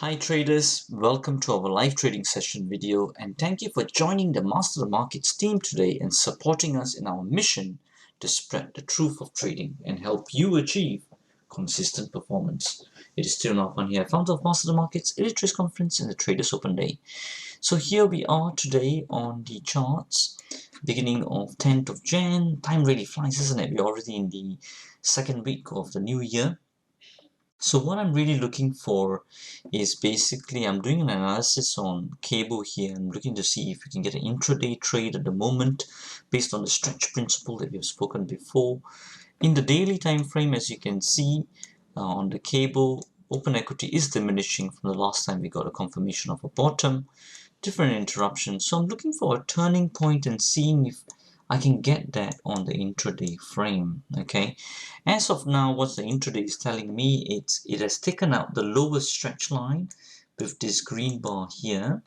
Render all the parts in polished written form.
Hi traders, welcome to our live trading session video and thank you for joining the Master the Markets team today and supporting us in our mission to spread the truth of trading and help you achieve consistent performance. It is still Arfan here, founder of Master the Markets, Illustrates Conference and the Traders Open Day. So here we are today on the charts, beginning of 10th of Jan. Time really flies, isn't it? We're already in the second week of the new year. So what I'm really looking for is basically I'm doing an analysis on cable here. I'm looking to see if we can get an intraday trade at the moment based on the stretch principle that we've spoken before. In the daily time frame, as you can see on the cable, open equity is diminishing from the last time we got a confirmation of a bottom, different interruptions. So I'm looking for a turning point and seeing if I can get that on the intraday frame. Okay, as of now, what the intraday is telling me, it has taken out the lowest stretch line with this green bar here,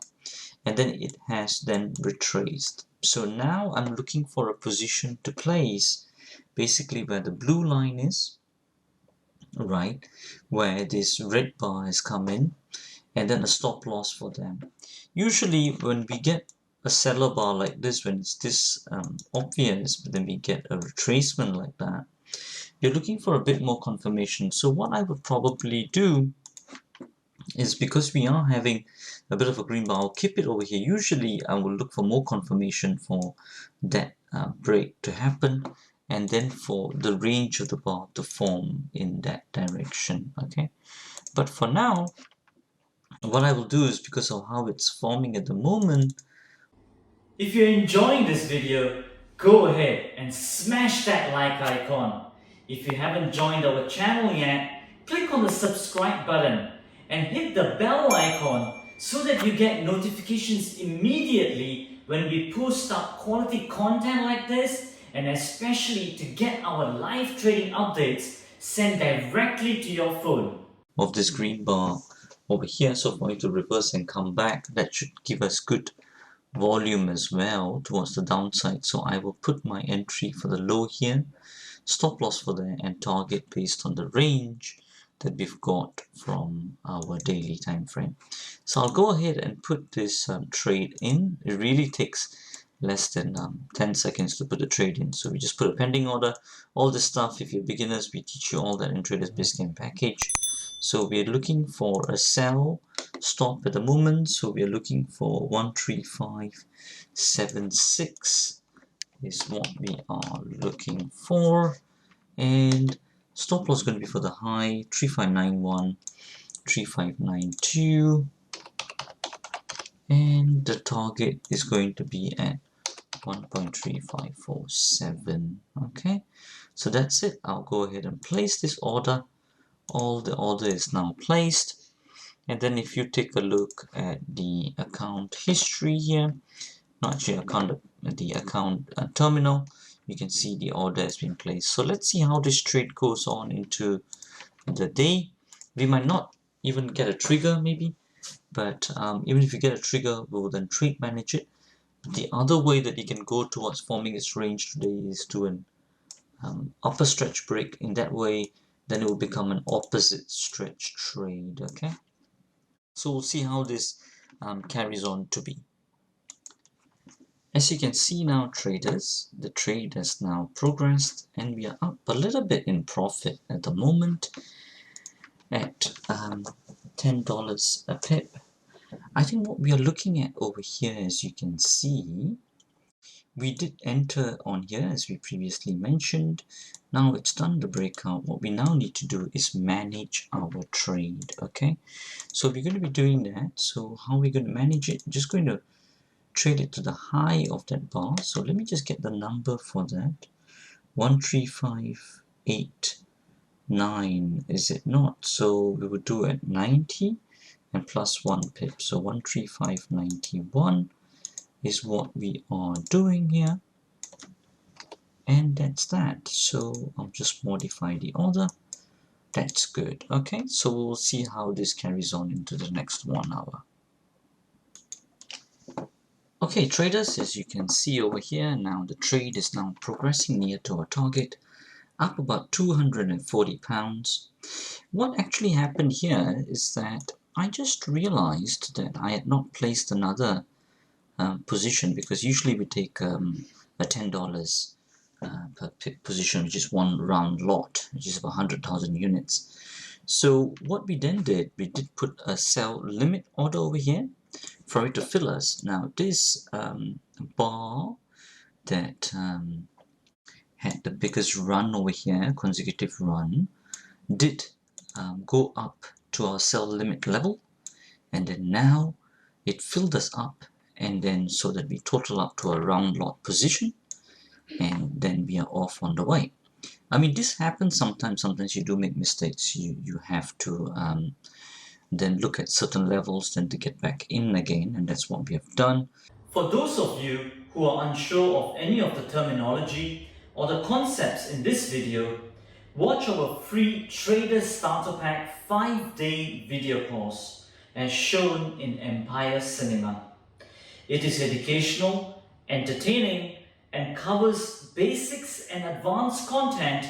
and then it has then retraced. So now I'm looking for a position to place basically where the blue line is, right, where this red bar has come in, and then a stop loss for them. Usually when we get a seller bar like this, when it's this obvious, but then we get a retracement like that, you're looking for a bit more confirmation. So what I would probably do is, because we are having a bit of a green bar, I'll keep it over here. Usually I will look for more confirmation for that break to happen, and then for the range of the bar to form in that direction. Okay, but for now, what I will do is, because of how it's forming at the moment, If you're enjoying this video, go ahead and smash that like icon. If you haven't joined our channel yet, click on the subscribe button and hit the bell icon so that you get notifications immediately when we post up quality content like this, and especially to get our live trading updates sent directly to your phone. of this green bar over here, so for it to reverse and come back, that should give us good volume as well towards the downside. So I will put my entry for the low here, stop loss for there, and target based on the range that we've got from our daily time frame. So I'll go ahead and put this trade in. It really takes less than 10 seconds to put the trade in. So we just put a pending order, all this stuff. If you're beginners, we teach you all that in Traders Basecamp package. So we're looking for a sell stop at the moment. So we're looking for 13576 is what we are looking for, and stop loss is going to be for the high 3591, 3592, and the target is going to be at 1.3547. Okay, so that's it. I'll go ahead and place this order. All the order is now placed, and then if you take a look at the account history here, not actually account, the account terminal, you can see the order has been placed. So let's see how this trade goes on into the day. We might not even get a trigger maybe, but even if you get a trigger, we will then trade manage it. The other way that you can go towards forming its range today is to an upper stretch break. In that way, then it will become an opposite stretch trade. Okay, so we'll see how this carries on to be. As you can see now, traders, the trade has now progressed and we are up a little bit in profit at the moment at $10 a pip. I think what we are looking at over here, as you can see, we did enter on here as we previously mentioned. Now it's done the breakout. What we now need to do is manage our trade. Okay, so we're going to be doing that. So how are we going to manage it? Just going to trade it to the high of that bar. So let me just get the number for that. 13589, is it not? So we would do at 90 and plus 1 pip. So 13591 is what we are doing here. And that's that. So I'll just modify the order. That's good. Okay, so we'll see how this carries on into the next 1 hour. Okay, traders, as you can see over here, now the trade is now progressing near to our target, up about £240. What actually happened here is that I just realized that I had not placed another position, because usually we take a $10 per position, which is one round lot, which is about 100,000 units. So what we then did, we did put a sell limit order over here for it to fill us. Now this bar that had the biggest run over here, consecutive run, did go up to our sell limit level, and then now it filled us up, and then so that we total up to a round lot position, and then we are off on the way. I mean, this happens sometimes you do make mistakes. You have to then look at certain levels, then to get back in again, and that's what we have done. For those of you who are unsure of any of the terminology or the concepts in this video, watch our free Trader Starter Pack 5-day video course as shown in Empire Cinema. It is educational, entertaining, and covers basics and advanced content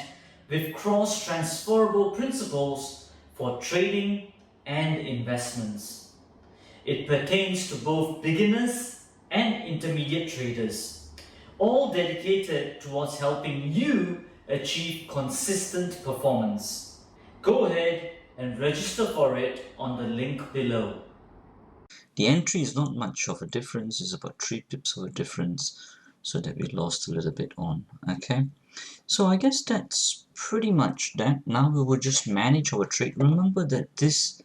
with cross-transferable principles for trading and investments. It pertains to both beginners and intermediate traders, all dedicated towards helping you achieve consistent performance. Go ahead and register for it on the link below. The entry is not much of a difference, it's about 3 pips of a difference, so that we lost a little bit on. Okay, so I guess that's pretty much that. Now we will just manage our trade. Remember that this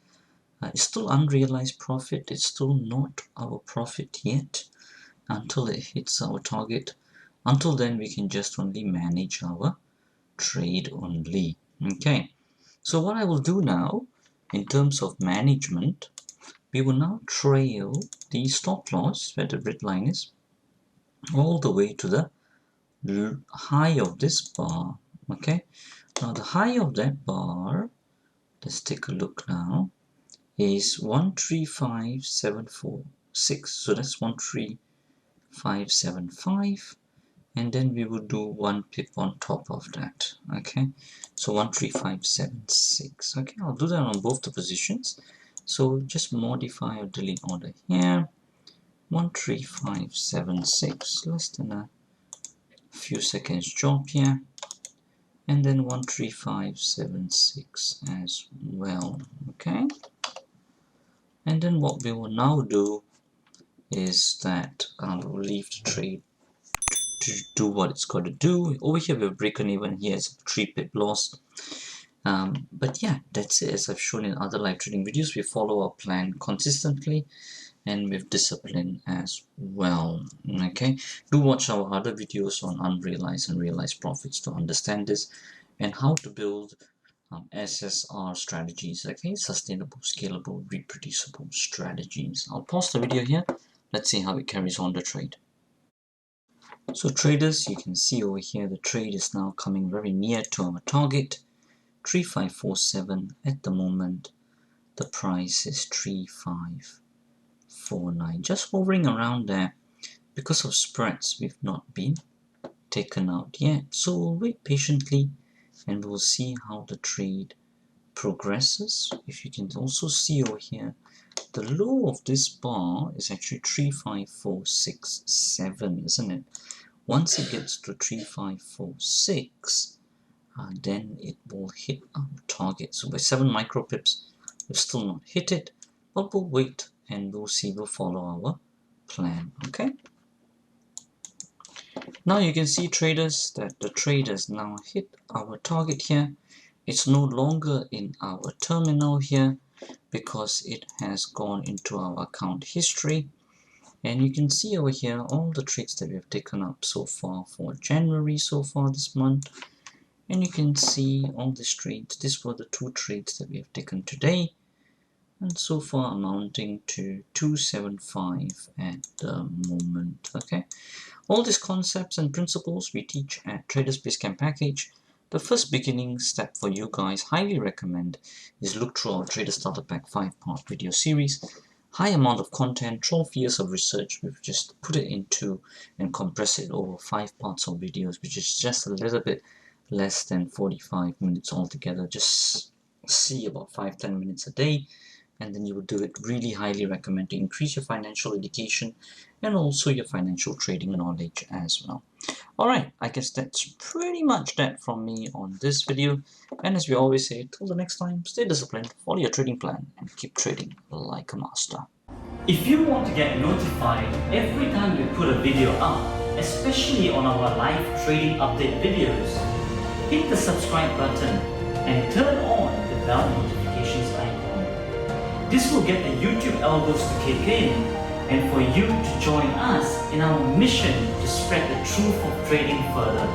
is still unrealized profit. It's still not our profit yet until it hits our target. Until then, we can just only manage our trade only. Okay, so what I will do now in terms of management, we will now trail the stop loss where the red line is all the way to the high of this bar. Okay, now the high of that bar, let's take a look now, is 135746. So that's 13575, and then we will do 1 pip on top of that. Okay, so 13576. Okay, I'll do that on both the positions. So just modify or delete order here. 13576, less than a few seconds drop here, and then 13576 as well. Okay, and then what we will now do is that we'll leave the trade to do what it's got to do. Over here we've broken even. Here it's a 3 pip loss. But yeah, that's it. As I've shown in other live trading videos, we follow our plan consistently and with discipline as well. Okay, do watch our other videos on unrealized and realized profits to understand this and how to build SSR strategies. Okay, sustainable, scalable, reproducible strategies. I'll pause the video here. Let's see how it carries on the trade. So traders, you can see over here the trade is now coming very near to our target, 3547. At the moment the price is 3549, just hovering around there. Because of spreads, we've not been taken out yet, so we'll wait patiently and we'll see how the trade progresses. If you can also see over here, the low of this bar is actually 35467, isn't it? Once it gets to 3546, then it will hit our target. So by 7 micro pips, we've still not hit it, but we'll wait and we'll see. We'll follow our plan. Okay. Now you can see, traders, that the trade has now hit our target here. It's no longer in our terminal here because it has gone into our account history. And you can see over here all the trades that we have taken up so far for January so far this month. And you can see all these trades. These were the 2 trades that we have taken today, and so far amounting to 275 at the moment. Okay, all these concepts and principles we teach at Traders Basecamp Package. The first beginning step for you guys, highly recommend, is look through our Trader Starter Pack 5-part video series. High amount of content, 12 years of research. We've just put it into and compress it over 5 parts of videos, which is just a little bit less than 45 minutes altogether. Just see about 5-10 minutes a day and then you would do it, really highly recommend to increase your financial education and also your financial trading knowledge as well. Alright, I guess that's pretty much that from me on this video, and as we always say, till the next time, stay disciplined, follow your trading plan, and keep trading like a master. If you want to get notified every time we put a video up, especially on our live trading update videos, hit the subscribe button and turn on the bell notifications icon. This will get the YouTube algos to kick in and for you to join us in our mission to spread the truth of trading further,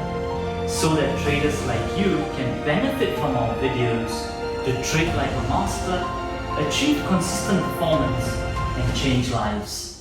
so that traders like you can benefit from our videos to trade like a master, achieve consistent performance, and change lives.